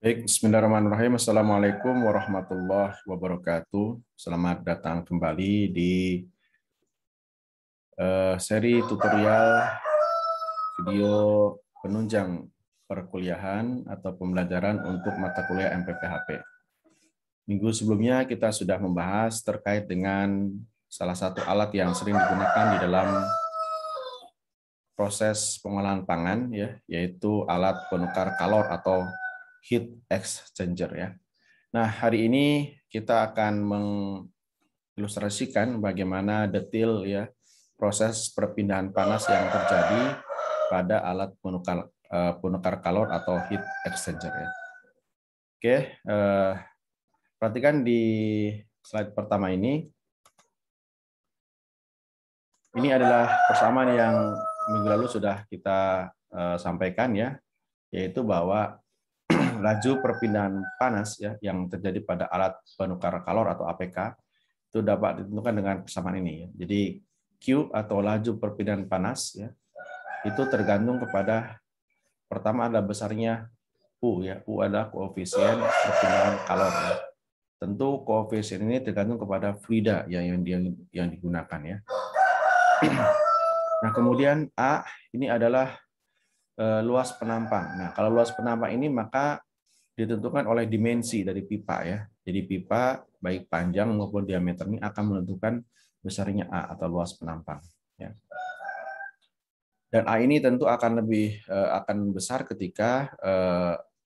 Baik, bismillahirrahmanirrahim. Assalamualaikum warahmatullahi wabarakatuh. Selamat datang kembali di seri tutorial video penunjang perkuliahan atau pembelajaran untuk mata kuliah MPPHP. Minggu sebelumnya kita sudah membahas terkait dengan salah satu alat yang sering digunakan di dalam proses pengolahan pangan, yaitu alat penukar kalor atau heat exchanger ya. Nah, hari ini kita akan mengilustrasikan bagaimana detail ya proses perpindahan panas yang terjadi pada alat penukar kalor atau heat exchanger ya. Oke, perhatikan di slide pertama ini. Ini adalah persamaan yang minggu lalu sudah kita sampaikan ya, yaitu bahwa laju perpindahan panas ya yang terjadi pada alat penukar kalor atau APK itu dapat ditentukan dengan persamaan ini ya. Jadi Q atau laju perpindahan panas ya itu tergantung kepada pertama adalah besarnya U ya. U adalah koefisien perpindahan kalor ya. Tentu koefisien ini tergantung kepada fluida yang digunakan ya. Nah, kemudian A ini adalah luas penampang. Nah, kalau luas penampang ini maka ditentukan oleh dimensi dari pipa ya. Jadi pipa baik panjang maupun diameter ini akan menentukan besarnya A atau luas penampang ya. Dan A ini tentu akan akan besar ketika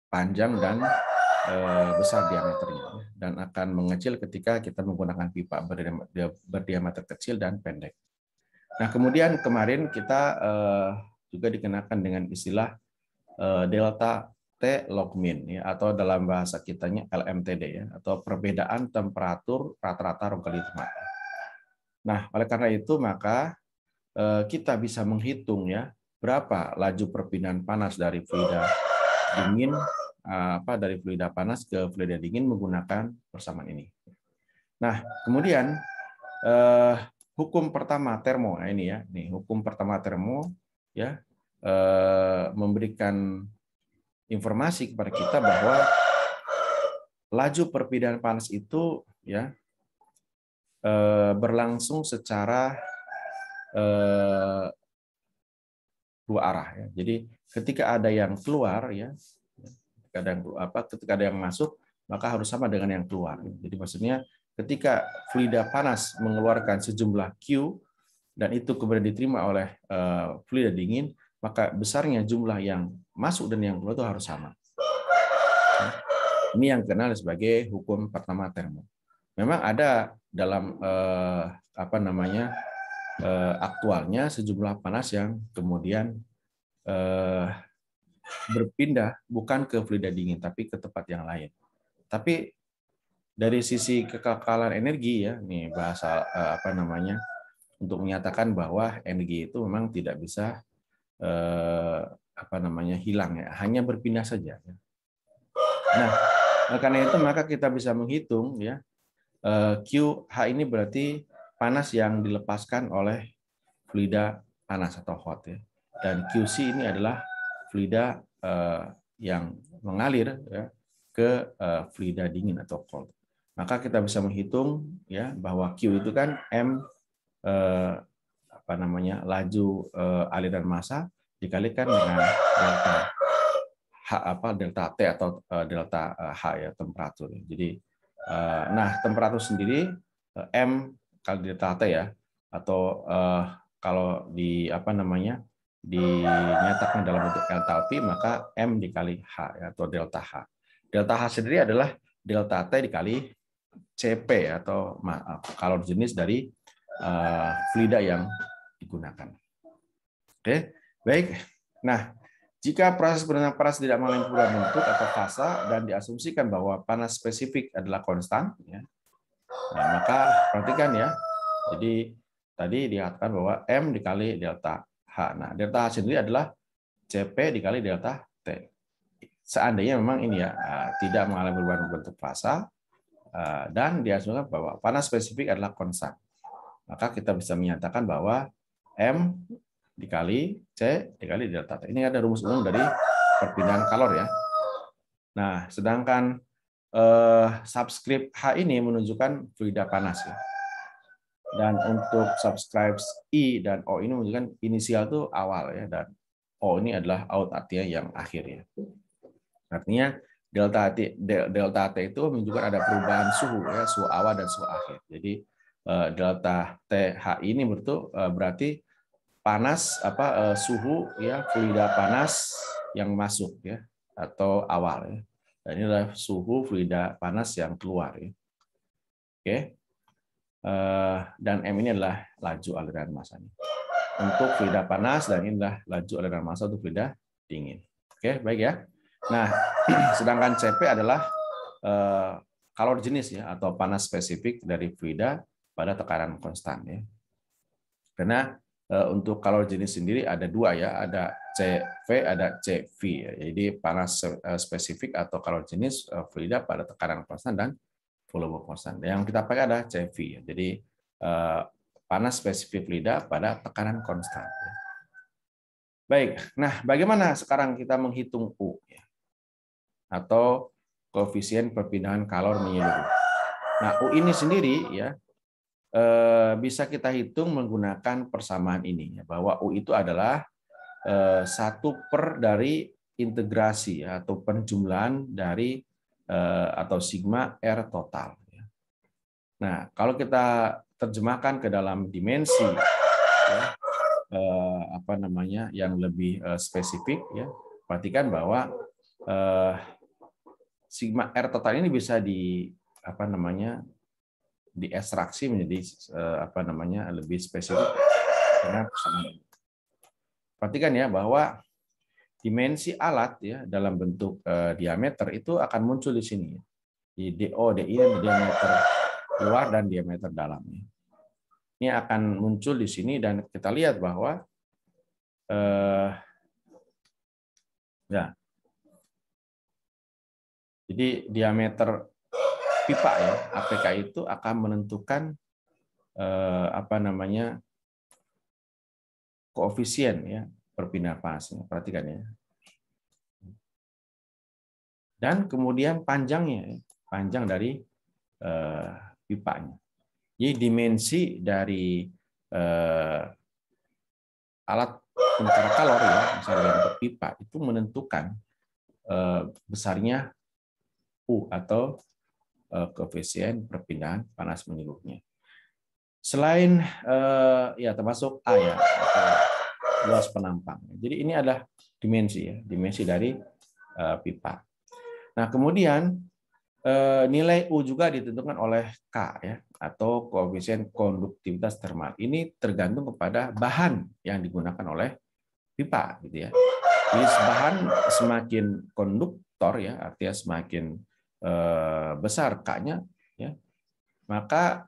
panjang dan besar diameternya dan akan mengecil ketika kita menggunakan pipa berdiameter kecil dan pendek. Nah, kemudian kemarin kita juga dikenakan dengan istilah delta T log min ya, atau dalam bahasa kitanya LMTD ya, atau perbedaan temperatur rata-rata logaritma. Nah, oleh karena itu maka kita bisa menghitung ya berapa laju perpindahan panas dari fluida dingin dari fluida panas ke fluida dingin menggunakan persamaan ini. Nah, kemudian hukum pertama termo, nah ini ya, nih hukum pertama termo ya memberikan informasi kepada kita bahwa laju perpindahan panas itu ya berlangsung secara dua arah ya. Jadi ketika ada yang keluar ya, ketika ada yang masuk maka harus sama dengan yang keluar. Jadi maksudnya ketika fluida panas mengeluarkan sejumlah Q dan itu kemudian diterima oleh fluida dingin, maka besarnya jumlah yang masuk dan yang keluar itu harus sama. Ini yang dikenal sebagai hukum pertama termo. Memang ada dalam aktualnya sejumlah panas yang kemudian berpindah bukan ke fluida dingin tapi ke tempat yang lain. Tapi dari sisi kekekalan energi ya, nih bahasa untuk menyatakan bahwa energi itu memang tidak bisa hilang ya, hanya berpindah saja. Nah, karena itu maka kita bisa menghitung ya QH ini berarti panas yang dilepaskan oleh fluida panas atau hot ya, dan QC ini adalah fluida yang mengalir ya ke fluida dingin atau cold. Maka kita bisa menghitung ya bahwa Q itu kan M laju aliran massa dikalikan dengan delta T atau delta H ya, temperatur. Jadi temperatur sendiri M kali delta T ya, atau kalau dinyatakan dalam bentuk entalpi maka M dikali H ya, atau delta H. Delta H sendiri adalah delta T dikali CP atau kalor jenis dari fluida yang digunakan. Oke, baik. Nah, jika proses penentuan panas tidak mengalami perubahan bentuk atau fasa dan diasumsikan bahwa panas spesifik adalah konstan, ya, nah, maka perhatikan ya. Jadi tadi dikatakan bahwa M dikali delta H. Nah, delta H sendiri adalah CP dikali delta T. Seandainya memang ini ya tidak mengalami perubahan bentuk fasa dan diasumsikan bahwa panas spesifik adalah konstan, maka kita bisa menyatakan bahwa M dikali C dikali delta T. Ini ada rumus umum dari perpindahan kalor ya. Nah, sedangkan subscript H ini menunjukkan fluida panas ya. Dan untuk subscribe I dan O ini menunjukkan inisial itu awal ya, dan O ini adalah out, artinya yang akhir ya. Artinya delta T itu menunjukkan ada perubahan suhu ya, suhu awal dan suhu akhir. Jadi delta TH ini berarti panas suhu ya, fluida panas yang masuk ya, atau awal ya. Dan ini adalah suhu fluida panas yang keluar ya. Oke. Dan M ini adalah laju aliran masanya untuk fluida panas, dan ini adalah laju aliran massa untuk fluida dingin. Oke, baik ya. Nah, sedangkan CP adalah kalor jenis ya, atau panas spesifik dari fluida pada tekanan konstan ya. Karena untuk kalor jenis sendiri ada dua ya, ada CV, ada CV ya. Jadi panas spesifik atau kalor jenis fluida pada tekanan konstan dan volume konstan. Yang kita pakai adalah CV ya. Jadi panas spesifik fluida pada tekanan konstan. Baik, nah bagaimana sekarang kita menghitung U ya, atau koefisien perpindahan kalor menyeluruh. Nah, U ini sendiri ya bisa kita hitung menggunakan persamaan ini ya, bahwa U itu adalah 1 per dari integrasi ya, atau penjumlahan dari atau sigma R total. Nah, kalau kita terjemahkan ke dalam dimensi ya, yang lebih spesifik ya, perhatikan bahwa sigma R total ini bisa diekstraksi menjadi lebih spesifik. Karena perhatikan ya bahwa dimensi alat ya dalam bentuk diameter itu akan muncul di sini. Di DO, DI, diameter luar dan diameter dalam. Ini akan muncul di sini, dan kita lihat bahwa jadi diameter pipa ya, APK itu akan menentukan koefisien ya perpindahan panasnya. Perhatikan ya. Dan kemudian panjangnya, panjang dari pipanya. Jadi dimensi dari alat penukar kalor ya, misalnya untuk pipa, itu menentukan besarnya U atau koefisien perpindahan panas menyeluruhnya. Selain ya termasuk A ya, atau luas penampang. Jadi ini adalah dimensi ya, dimensi dari pipa. Nah, kemudian nilai U juga ditentukan oleh K ya, atau koefisien konduktivitas termal. Ini tergantung kepada bahan yang digunakan oleh pipa gitu ya. Jadi bahan semakin konduktor ya, artinya semakin besar K-nya ya, maka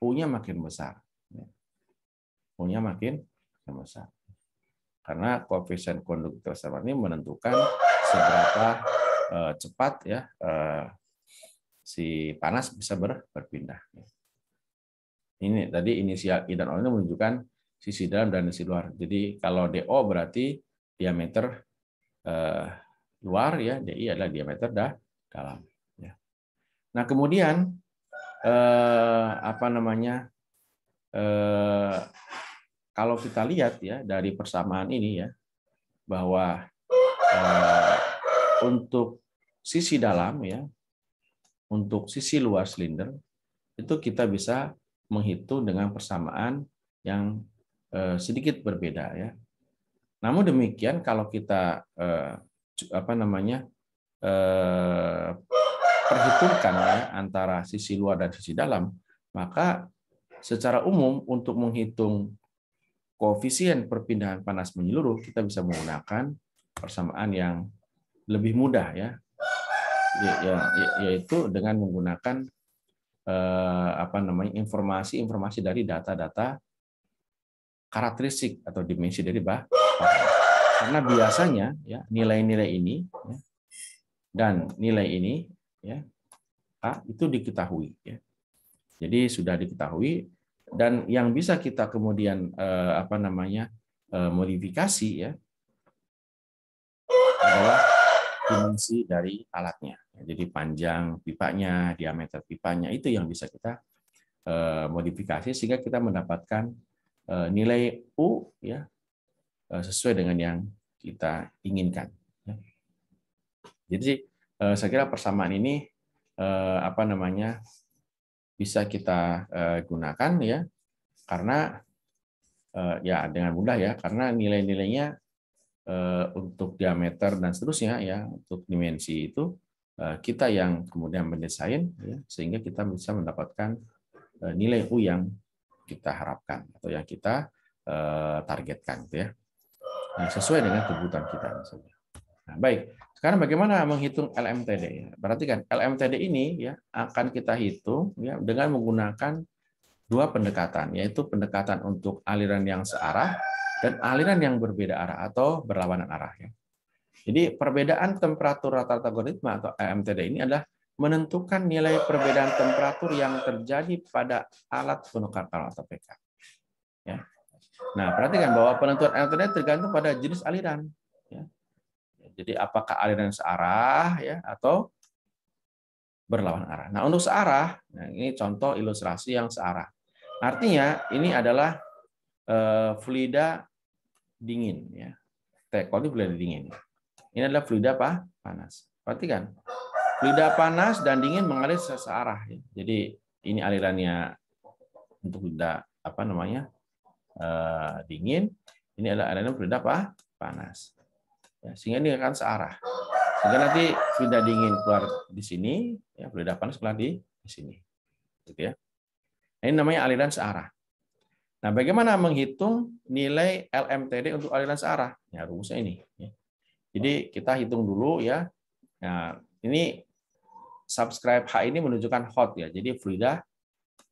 U-nya makin besar. U-nya makin besar. Karena koefisien konduktivitas termal ini menentukan seberapa cepat ya si panas bisa berpindah. Ini tadi inisial I dan O ini menunjukkan sisi dalam dan sisi luar. Jadi kalau DO berarti diameter luar ya, DI adalah diameter dalam. Ya. Nah kemudian kalau kita lihat ya dari persamaan ini ya, bahwa untuk sisi dalam ya, untuk sisi luar silinder itu kita bisa menghitung dengan persamaan yang sedikit berbeda ya. Namun demikian kalau kita perhitungkan ya antara sisi luar dan sisi dalam, maka secara umum untuk menghitung koefisien perpindahan panas menyeluruh kita bisa menggunakan persamaan yang lebih mudah ya, yaitu dengan menggunakan informasi dari data-data karakteristik atau dimensi dari bahan. Karena biasanya ya nilai-nilai ini ya, dan nilai ini ya itu diketahui ya. Jadi sudah diketahui, dan yang bisa kita kemudian modifikasi ya adalah dimensi dari alatnya. Jadi panjang pipanya, diameter pipanya itu yang bisa kita modifikasi sehingga kita mendapatkan nilai U ya sesuai dengan yang kita inginkan. Jadi saya kira persamaan ini bisa kita gunakan ya karena ya dengan mudah ya karena nilai-nilainya untuk diameter dan seterusnya ya untuk dimensi itu kita yang kemudian mendesain ya, sehingga kita bisa mendapatkan nilai U yang kita harapkan atau yang kita targetkan gitu ya. Nah, sesuai dengan kebutuhan kita. Nah, baik. Sekarang bagaimana menghitung LMTD? Perhatikan LMTD ini ya akan kita hitung ya dengan menggunakan dua pendekatan, yaitu pendekatan untuk aliran yang searah dan aliran yang berbeda arah atau berlawanan arah. Ya. Jadi perbedaan temperatur rata-rata algoritma atau LMTD ini adalah menentukan nilai perbedaan temperatur yang terjadi pada alat penukar kalor atau PK. Ya. Nah, perhatikan bahwa penentuan LMTD tergantung pada jenis aliran. Ya. Jadi apakah aliran searah ya atau berlawanan arah. Nah, untuk searah, nah ini contoh ilustrasi yang searah. Artinya ini adalah fluida dingin ya. Kalau ini fluida dingin. Ini adalah fluida panas. Perhatikan. Fluida panas dan dingin mengalir searah ya. Jadi ini alirannya untuk fluida dingin, ini adalah aliran fluida panas. Ya, sehingga ini akan searah. Sehingga nanti fluida dingin keluar di sini, ya fluida panas keluar di sini. Gitu ya. Ini namanya aliran searah. Nah, bagaimana menghitung nilai LMTD untuk aliran searah? Ya, rumusnya ini. Jadi kita hitung dulu ya. Nah, ini subscribe H ini menunjukkan hot ya. Jadi fluida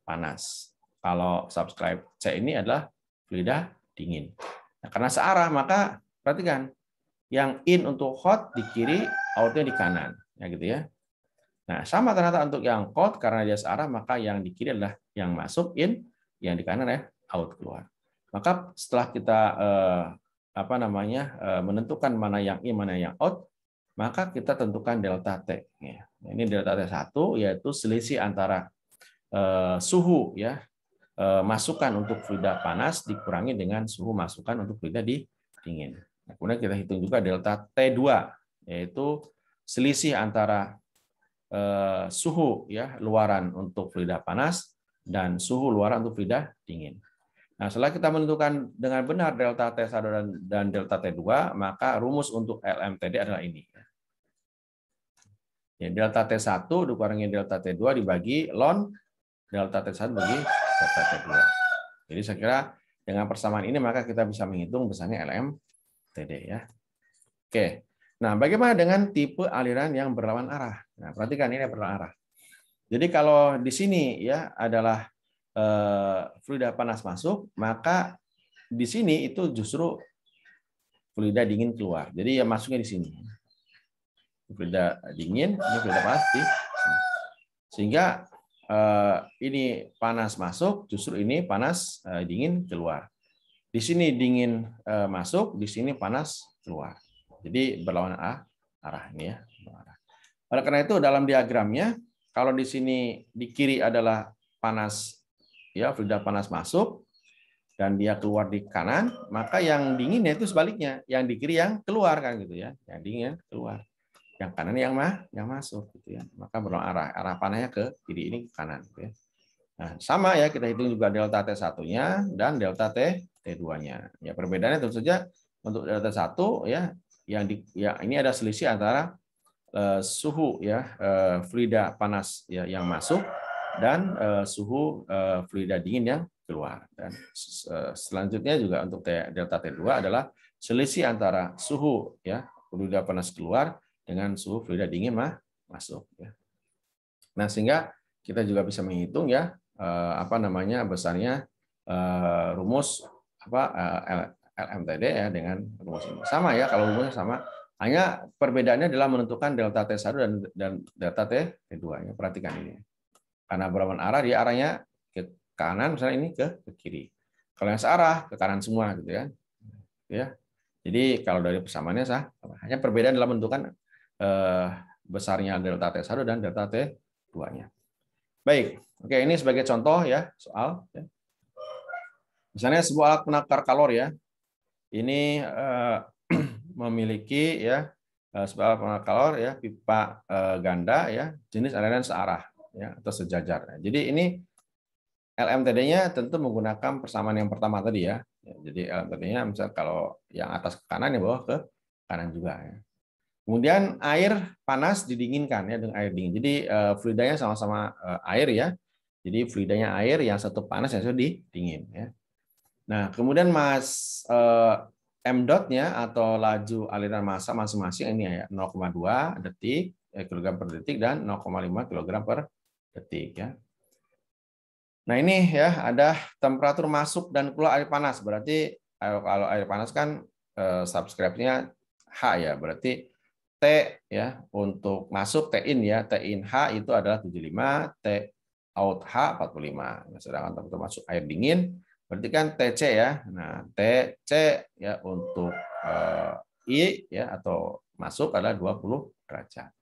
panas. Kalau subscribe C ini adalah fluida dingin. Nah, karena searah maka perhatikan yang in untuk hot di kiri, outnya di kanan, ya gitu ya. Nah, sama ternyata untuk yang cold karena dia searah maka yang di kiri adalah yang masuk in, yang di kanan ya out keluar. Maka setelah kita menentukan mana yang in, mana yang out, maka kita tentukan delta T. Ya. Ini delta T1 yaitu selisih antara suhu ya masukan untuk fluida panas dikurangi dengan suhu masukan untuk fluida dingin. Nah, kemudian kita hitung juga delta T2 yaitu selisih antara suhu ya luaran untuk fluida panas dan suhu luaran untuk fluida dingin. Nah, setelah kita menentukan dengan benar delta T1 dan delta T2, maka rumus untuk LMTD adalah ini. Ya, delta T1 dikurangi delta T2 dibagi ln delta T1 bagi delta T2. Jadi saya kira dengan persamaan ini maka kita bisa menghitung besarnya LMTD ya. Oke. Nah, bagaimana dengan tipe aliran yang berlawan arah? Nah, perhatikan ini berlawan arah. Jadi kalau di sini ya adalah fluida panas masuk, maka di sini itu justru fluida dingin keluar. Jadi ya masuknya di sini. Fluida dingin, ini fluida panas di sini. Sehingga ini panas masuk, justru ini panas dingin keluar. Di sini dingin masuk, di sini panas keluar. Jadi berlawan arah ini ya. Oleh karena itu dalam diagramnya, kalau di sini di kiri adalah panas, ya fluida panas masuk, dan dia keluar di kanan, maka yang dinginnya itu sebaliknya, yang di kiri yang keluar kan gitu ya, yang dingin keluar, yang kanan yang masuk gitu ya. Maka berlawan arah panahnya ke kiri ini ke kanan. Gitu ya. Nah, sama ya kita hitung juga delta T1-nya dan delta T2-nya. Ya perbedaannya tentu saja untuk delta 1 ya ini ada selisih antara suhu ya fluida panas ya yang masuk dan suhu fluida dingin yang keluar. Dan selanjutnya juga untuk delta T2 adalah selisih antara suhu ya fluida panas keluar dengan suhu fluida dingin masuk ya. Nah, sehingga kita juga bisa menghitung ya besarnya rumus LMTD ya dengan rumus ini. Sama ya kalau rumusnya sama. Hanya perbedaannya adalah menentukan delta T1 dan delta T2 ya. Perhatikan ini. Karena berlawan arah dia arahnya ke kanan misalnya ini ke kiri. Kalau yang searah ke kanan semua gitu ya. Ya. Jadi kalau dari persamaannya hanya perbedaan dalam menentukan besarnya delta T1 dan delta T2-nya. Baik, oke, ini sebagai contoh ya soal. Misalnya sebuah alat penakar kalor ya, ini memiliki ya sebuah alat penakar kalor ya pipa ganda ya jenis aliran searah ya atau sejajar. Jadi ini LMTD-nya tentu menggunakan persamaan yang pertama tadi ya. Jadi LMTD-nya misal kalau yang atas ke kanan, yang bawah ke kanan juga ya. Kemudian air panas didinginkan ya dengan air dingin. Jadi fluidanya sama-sama air ya. Jadi fluidanya air, yang satu panas, yang satu dingin ya. Nah, kemudian M dot-nya atau laju aliran massa masing-masing ini ya 0,2 detik kilogram per detik dan 0,5 kilogram per detik ya. Nah, ini ya ada temperatur masuk dan keluar air panas. Berarti kalau air panas kan subscribe-nya H ya. Berarti T ya untuk masuk T in ya. T in H itu adalah 75, T out H 45. Nah, sedangkan temperatur masuk air dingin berarti kan TC ya. Nah, TC ya untuk I ya atau masuk adalah 20 derajat.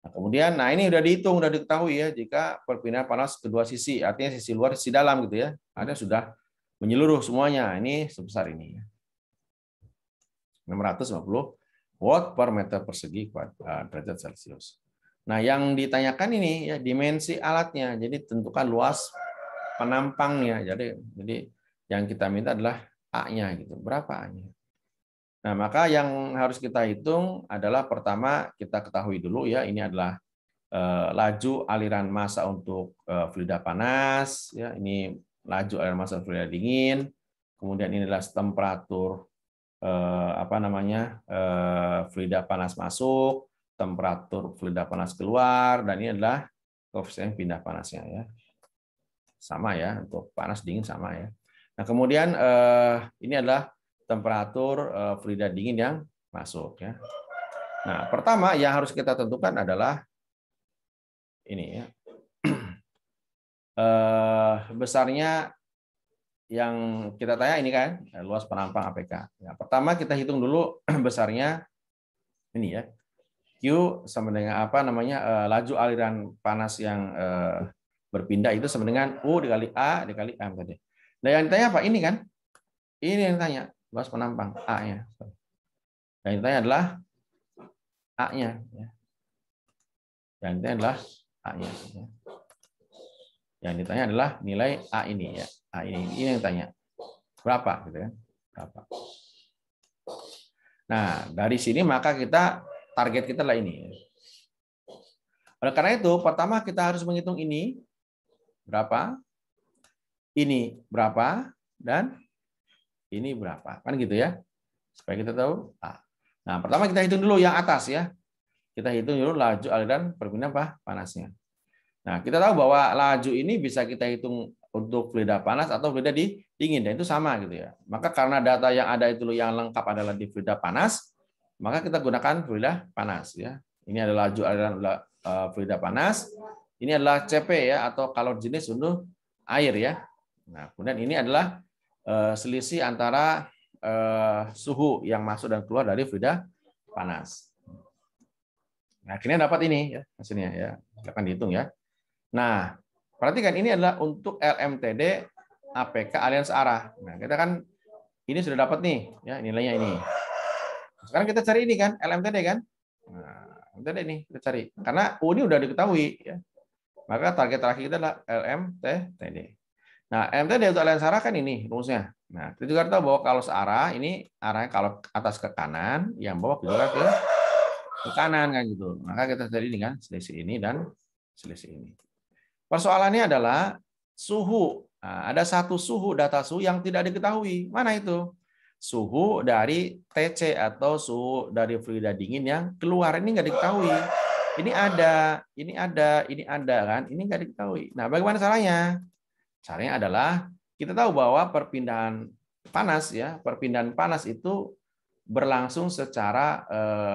Nah, kemudian ini udah dihitung, udah diketahui ya jika perpindahan panas kedua sisi, artinya sisi luar, sisi dalam gitu ya. Ada sudah menyeluruh semuanya. Ini sebesar ini ya. 650 watt per meter persegi derajat Celcius. Nah, yang ditanyakan ini ya dimensi alatnya. Jadi tentukan luas penampangnya. Jadi yang kita minta adalah A-nya gitu. Berapa A-nya? Nah, maka yang harus kita hitung adalah pertama kita ketahui dulu ya ini adalah laju aliran massa untuk fluida panas ya, ini laju aliran massa fluida dingin. Kemudian ini adalah temperatur fluida panas masuk, temperatur fluida panas keluar, dan ini adalah koefisien pindah panasnya ya. Sama ya, untuk panas dingin sama ya. Nah, kemudian ini adalah temperatur fluida dingin yang masuk ya. Nah, pertama yang harus kita tentukan adalah ini ya. Besarnya yang kita tanya ini kan luas penampang APK. Ya, pertama kita hitung dulu besarnya ini ya. Q sama dengan laju aliran panas yang berpindah itu sama dengan U dikali A dikali M tadi. Nah, yang ditanya apa? Ini kan? Ini yang ditanya, luas penampang A-nya. Yang ditanya adalah A-nya ya. Yang ditanya adalah A-nya ya. Yang ditanya adalah nilai A ini ya. A ini yang ditanya. Berapa gitu kan? Berapa? Nah, dari sini maka target kita lah ini. Oleh karena itu, pertama kita harus menghitung ini berapa, ini berapa, dan ini berapa. Kan gitu ya. Supaya kita tahu A. Nah, pertama kita hitung dulu yang atas ya. Kita hitung dulu laju aliran perpindahan panasnya. Nah, kita tahu bahwa laju ini bisa kita hitung untuk fluida panas atau fluida dingin, dan itu sama gitu ya. Maka karena data yang ada itu yang lengkap adalah di fluida panas, maka kita gunakan fluida panas ya. Ini adalah laju aliran fluida panas. Ini adalah CP ya atau kalor jenis untuk air ya. Nah, kemudian ini adalah selisih antara suhu yang masuk dan keluar dari fluida panas. Nah, akhirnya dapat ini ya hasilnya ya. Akan dihitung ya. Nah, perhatikan ini adalah untuk LMTD APK aliran searah. Nah, kita kan ini sudah dapat nih ya nilainya ini. Sekarang kita cari ini kan LMTD kan. Nah, LMTD ini kita cari. Karena U ini udah diketahui ya. Maka target terakhir kita adalah LMTD. Nah, LMTD untuk aliran searah kan ini rumusnya. Nah, kita juga tahu bahwa kalau searah ini arahnya kalau atas ke kanan, yang bawah juga ke kanan kan gitu. Maka kita cari ini kan selisih ini dan selisih ini. Persoalannya adalah suhu. Nah, ada satu suhu, data suhu yang tidak diketahui. Mana itu? Suhu dari TC atau suhu dari fluida dingin yang keluar. Ini nggak diketahui. Ini ada kan? Ini nggak diketahui. Nah, bagaimana caranya? Caranya adalah kita tahu bahwa perpindahan panas itu berlangsung secara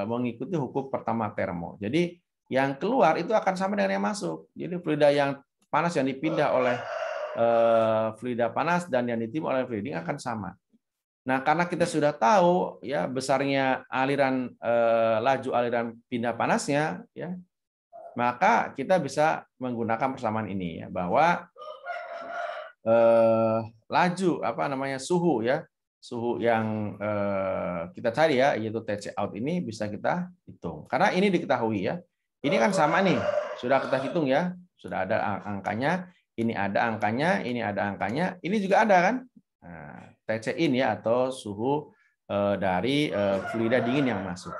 mengikuti hukum pertama termo. Jadi yang keluar itu akan sama dengan yang masuk. Jadi fluida yang panas yang dipindah oleh fluida panas dan yang ditimbun oleh fluida dingin akan sama. Nah, karena kita sudah tahu ya besarnya aliran laju aliran pindah panasnya, ya, maka kita bisa menggunakan persamaan ini ya, bahwa laju suhu ya, suhu yang kita cari ya, yaitu TC out ini bisa kita hitung. Karena ini diketahui ya, ini kan sama nih, sudah kita hitung ya, sudah ada angkanya, ini ada angkanya, ini ada angkanya, ini juga ada kan. Nah, TC in ya, atau suhu dari fluida dingin yang masuk.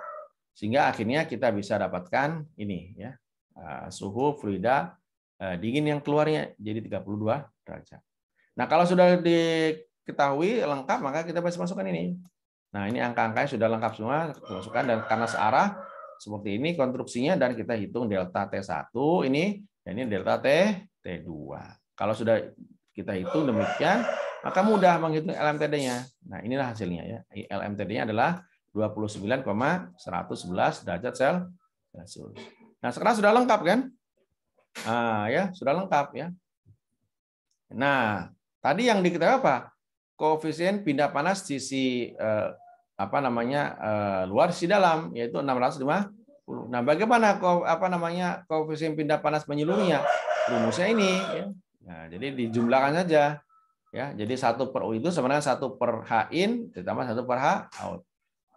Sehingga akhirnya kita bisa dapatkan ini ya, suhu fluida dingin yang keluarnya jadi 32 derajat. Nah, kalau sudah diketahui lengkap, maka kita bisa masukkan ini. Nah, ini angka-angkanya sudah lengkap semua, masukkan, dan karena searah seperti ini konstruksinya, dan kita hitung delta T1 ini, dan ini delta T2. Kalau sudah kita hitung demikian, maka mudah menghitung LMTD-nya. Nah, inilah hasilnya ya. LMTD-nya adalah 29,111 derajat Celcius. Nah, sekarang sudah lengkap kan? Nah, ya, sudah lengkap ya. Nah, tadi yang diketahui apa? Koefisien pindah panas sisi luar sisi dalam, yaitu 650. Nah, bagaimana koefisien pindah panas menyeluruhnya? Rumusnya ini ya. Nah, jadi dijumlahkan saja ya. Jadi 1/U itu sebenarnya 1/H in ditambah 1/H out.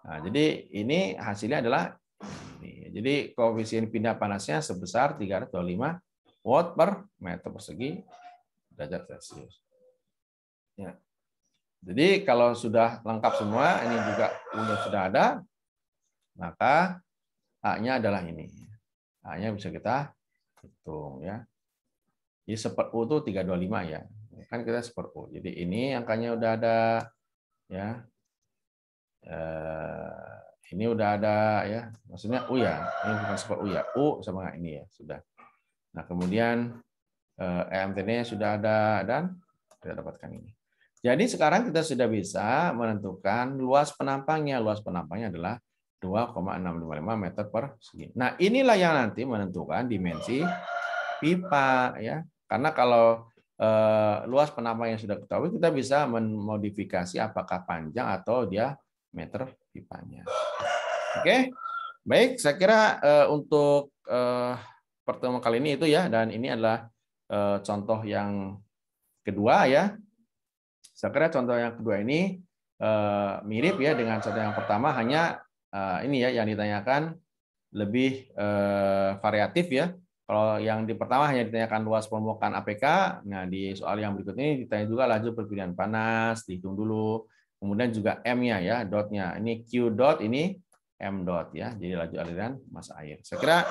Nah, jadi ini hasilnya adalah ini. Jadi koefisien pindah panasnya sebesar 325 watt per meter persegi derajat Celcius. Ya. Jadi kalau sudah lengkap semua, ini juga U-nya sudah ada, maka A-nya adalah ini. A-nya bisa kita hitung ya. Jadi 1/U itu 325 ya. Kan kita 1/U. Jadi ini angkanya udah ada ya. Ini udah ada ya. Maksudnya U ya. Ini bukan 1/U ya. U sama ini ya, sudah. Nah, kemudian EMTD-nya sudah ada dan kita dapatkan ini. Jadi sekarang kita sudah bisa menentukan luas penampangnya. Luas penampangnya adalah 2,655 meter persegi. Nah, inilah yang nanti menentukan dimensi pipa ya. Karena kalau luas penampang yang sudah ketahui, kita bisa memodifikasi apakah panjang atau diameter pipanya. Oke, baik. Saya kira untuk pertemuan kali ini itu ya, dan ini adalah contoh yang kedua ya. Saya kira contoh yang kedua ini mirip ya dengan contoh yang pertama, hanya ini ya yang ditanyakan lebih variatif ya. Kalau yang di pertama hanya ditanyakan luas permukaan APK, nah di soal yang berikut ini ditanya juga laju perpindahan panas, dihitung dulu. Kemudian juga M-nya ya, dotnya. Ini Q dot, ini M dot ya. Jadi laju aliran massa air. Saya kira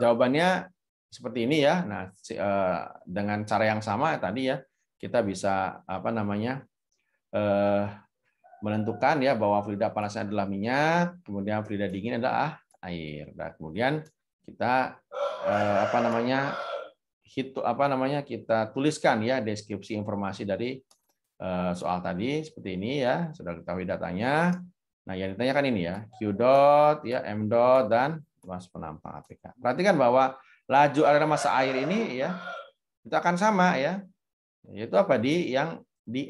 jawabannya seperti ini ya. Nah, dengan cara yang sama tadi ya, kita bisa menentukan ya bahwa fluida panasnya adalah minyak, kemudian fluida dingin adalah air. Dan kemudian kita kita tuliskan ya deskripsi informasi dari soal tadi seperti ini ya, sudah ketahui datanya. Nah, yang ditanyakan ini ya, Q dot ya, M dot, dan luas penampang APK. Perhatikan bahwa laju aliran massa air ini ya itu akan sama ya. Yaitu apa di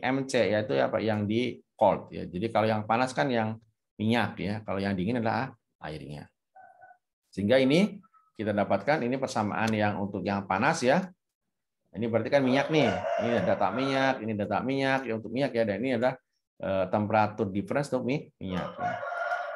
MC, yaitu apa yang di cold ya. Jadi kalau yang panas kan yang minyak ya, kalau yang dingin adalah airnya. Sehingga ini kita dapatkan ini persamaan yang untuk yang panas ya. Ini berarti kan minyak nih. Ini data minyak, ini data minyak ya, untuk minyak ya, dan ini adalah temperatur difference untuk minyak.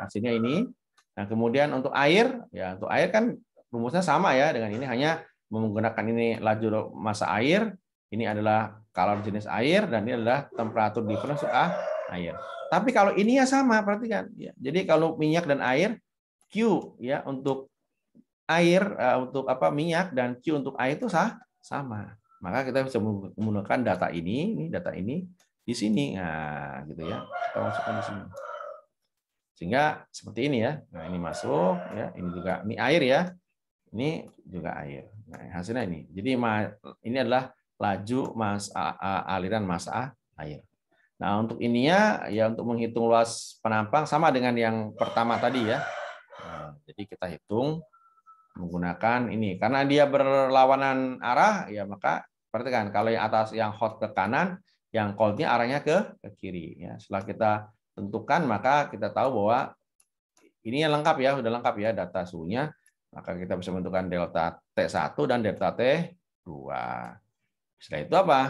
Hasilnya ini. Nah, kemudian untuk air ya, untuk air kan rumusnya sama ya dengan ini, hanya menggunakan ini laju massa air. Ini adalah kalor jenis air, dan ini adalah temperatur difference air. Tapi kalau ini ya sama, perhatikan. Ya. Jadi kalau minyak dan air, Q ya untuk air untuk minyak, dan Q untuk air itu sama. Maka kita bisa menggunakan data ini di sini. Nah, gitu ya. Kita masukkan di sini. Sehingga seperti ini ya. Nah, ini masuk ya, ini juga ini air ya. Ini juga air. Nah, hasilnya ini. Jadi ini adalah laju aliran massa air. Nah, untuk ininya ya, untuk menghitung luas penampang sama dengan yang pertama tadi ya. Nah, jadi kita hitung menggunakan ini. Karena dia berlawanan arah ya, maka perhatikan kalau yang atas yang hot ke kanan, yang coldnya arahnya ke kiri. Ya, setelah kita tentukan, maka kita tahu bahwa ini yang lengkap ya, sudah lengkap ya data suhunya. Maka kita bisa menentukan delta T1 dan delta T2. Setelah itu apa?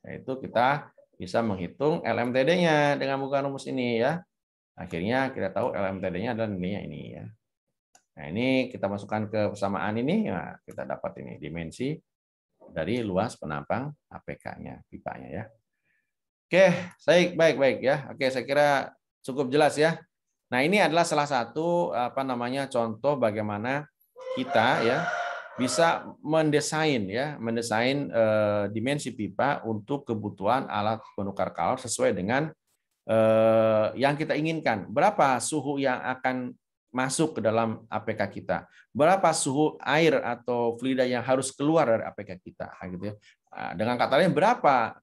Yaitu kita bisa menghitung LMTD-nya dengan menggunakan rumus ini ya. Akhirnya kita tahu LMTD-nya adalah nilainya ini ya. Nah, ini kita masukkan ke persamaan ini, nah, kita dapat ini dimensi dari luas penampang APK-nya, pipanya ya. Oke, baik ya. Oke, saya kira cukup jelas ya. Nah, ini adalah salah satu contoh bagaimana kita ya bisa mendesain dimensi pipa untuk kebutuhan alat penukar kalor sesuai dengan yang kita inginkan. Berapa suhu yang akan masuk ke dalam APK kita? Berapa suhu air atau fluida yang harus keluar dari APK kita? Gitu ya. Dengan kata lain, berapa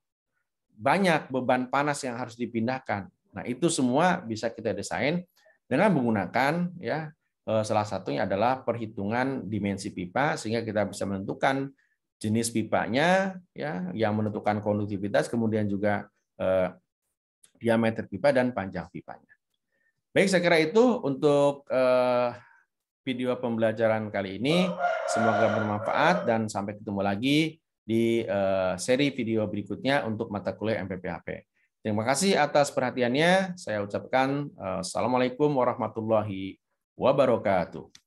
banyak beban panas yang harus dipindahkan. Nah, itu semua bisa kita desain dengan menggunakan ya salah satunya adalah perhitungan dimensi pipa sehingga kita bisa menentukan jenis pipanya ya yang menentukan konduktivitas, kemudian juga diameter pipa dan panjang pipanya. Baik, saya kira itu untuk video pembelajaran kali ini. Semoga bermanfaat dan sampai ketemu lagi di seri video berikutnya untuk mata kuliah MPPHP. Terima kasih atas perhatiannya. Saya ucapkan Assalamualaikum warahmatullahi wabarakatuh.